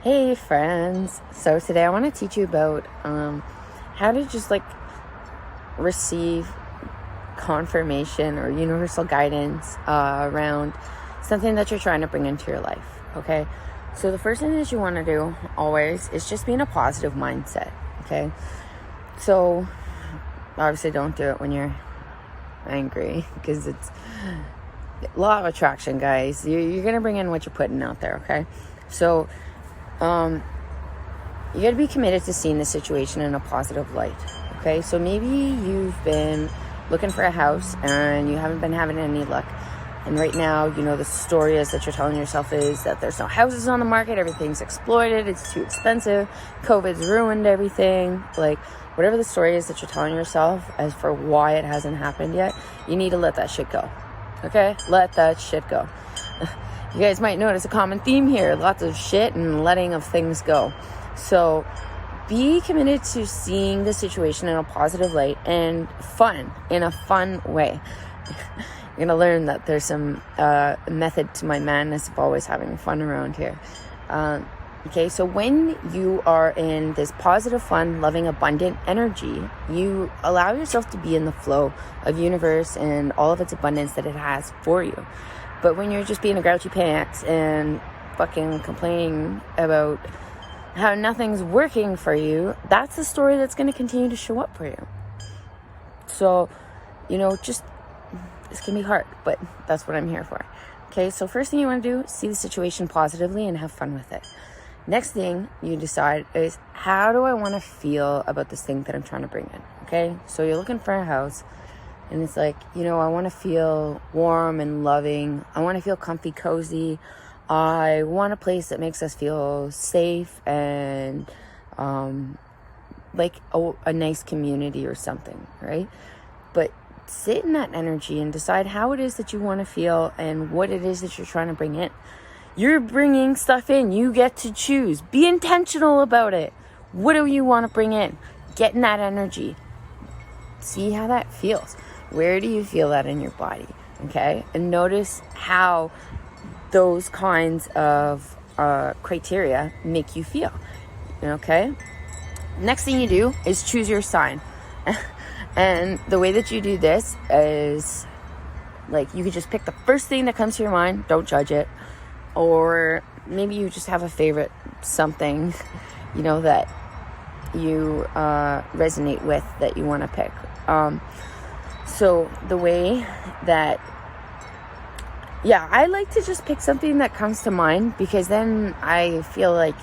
Hey friends, so today I want to teach you about how to just receive confirmation or universal guidance around something that you're trying to bring into your life. Okay, so the first thing that you want to do always is just be in a positive mindset. Okay, so obviously don't do it when you're angry, because it's law of attraction, guys. You're gonna bring in what you're putting out there. Okay, so you got to be committed to seeing the situation in a positive light. Okay, so maybe you've been looking for a house and you haven't been having any luck, and right now, the story is that you're telling yourself is that there's no houses on the market, everything's exploited, it's too expensive, COVID's ruined everything. Whatever the story is that you're telling yourself as for why it hasn't happened yet, you need to let that shit go. Okay, let that shit go. You guys might notice a common theme here: lots of shit and letting of things go. So be committed to seeing the situation in a positive light and in a fun way. You're going to learn that there's some method to my madness of always having fun around here. Okay, so when you are in this positive, fun, loving, abundant energy, you allow yourself to be in the flow of universe and all of its abundance that it has for you. But when you're just being a grouchy pants and fucking complaining about how nothing's working for you, that's the story that's going to continue to show up for you. So, this can be hard, but that's what I'm here for. Okay, so first thing you want to do, see the situation positively and have fun with it. Next thing you decide is, how do I want to feel about this thing that I'm trying to bring in? Okay, so you're looking for a house, and it's I want to feel warm and loving. I want to feel comfy, cozy. I want a place that makes us feel safe and a nice community or something, right? But sit in that energy and decide how it is that you want to feel and what it is that you're trying to bring in. You're bringing stuff in. You get to choose. Be intentional about it. What do you want to bring in? Get in that energy. See how that feels. Where do you feel that in your body? Okay? And notice how those kinds of criteria make you feel. Okay? Next thing you do is choose your sign. And the way that you do this is, you could just pick the first thing that comes to your mind. Don't judge it. Or maybe you just have a favorite something, that you resonate with, that you want to pick. So the way that, I like to just pick something that comes to mind, because then I feel like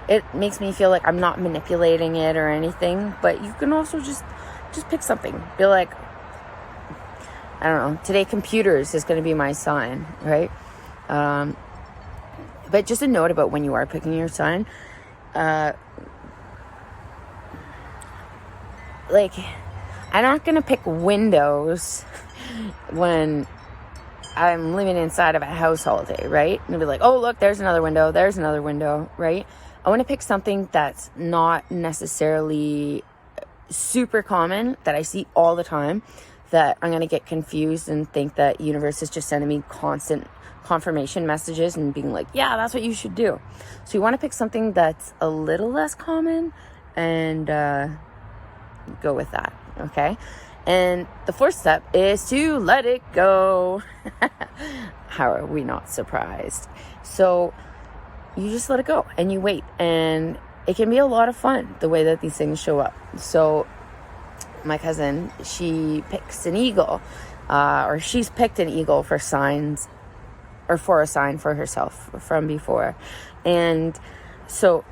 it makes me feel like I'm not manipulating it or anything. But you can also just pick something. Be like, I don't know, today computers is going to be my sign, right? But just a note about when you are picking your sign, I'm not going to pick windows when I'm living inside of a house all day, right? And be like, oh, look, there's another window, right? I want to pick something that's not necessarily super common, that I see all the time, that I'm going to get confused and think that universe is just sending me constant confirmation messages and being like, yeah, that's what you should do. So you want to pick something that's a little less common and go with that. Okay, and the fourth step is to let it go. How are we not surprised? So you just let it go and you wait, and it can be a lot of fun the way that these things show up. So my cousin, she picks an eagle, or she's picked an eagle for signs, or for a sign for herself from before. And so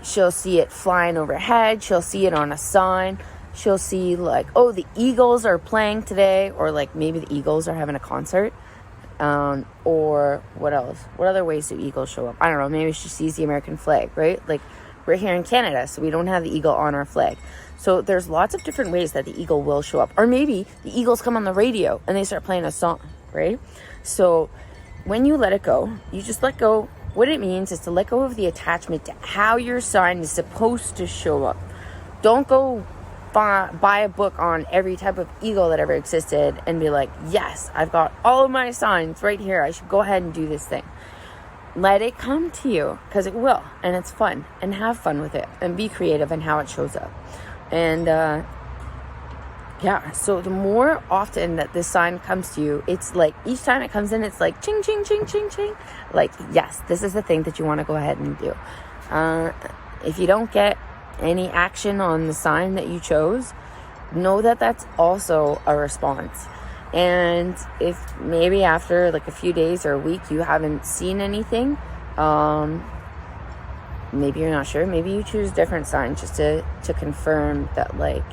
she'll see it flying overhead. She'll see it on a sign. She'll see oh, the Eagles are playing today, or maybe the Eagles are having a concert. Or what else? What other ways do eagles show up? I don't know. Maybe she sees the American flag, right? We're here in Canada, so we don't have the eagle on our flag. So there's lots of different ways that the eagle will show up. Or maybe the Eagles come on the radio and they start playing a song, right? So when you let it go, you just let go. What it means is to let go of the attachment to how your sign is supposed to show up. Don't go buy a book on every type of eagle that ever existed and be like, yes, I've got all of my signs right here. I should go ahead and do this thing. let it come to you, because it will, and it's fun, and have fun with it, and be creative in how it shows up. And yeah, so the more often that this sign comes to you, it's like each time it comes in, it's like ching, ching, ching, ching, ching. Like, yes, this is the thing that you want to go ahead and do. If you don't get any action on the sign that you chose, know that that's also a response. And if maybe after like a few days or a week you haven't seen anything, maybe you're not sure, maybe you choose different signs just to confirm that, like,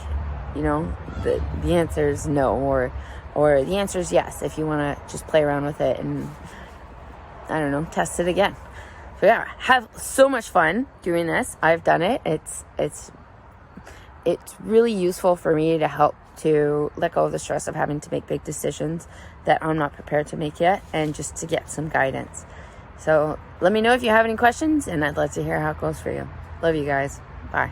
you know, the answer is no, or the answer is yes, if you want to just play around with it and, I don't know, test it again. So yeah, have so much fun doing this. I've done it. It's really useful for me to help to let go of the stress of having to make big decisions that I'm not prepared to make yet, and just to get some guidance. So let me know if you have any questions, and I'd love to hear how it goes for you. Love you guys. Bye.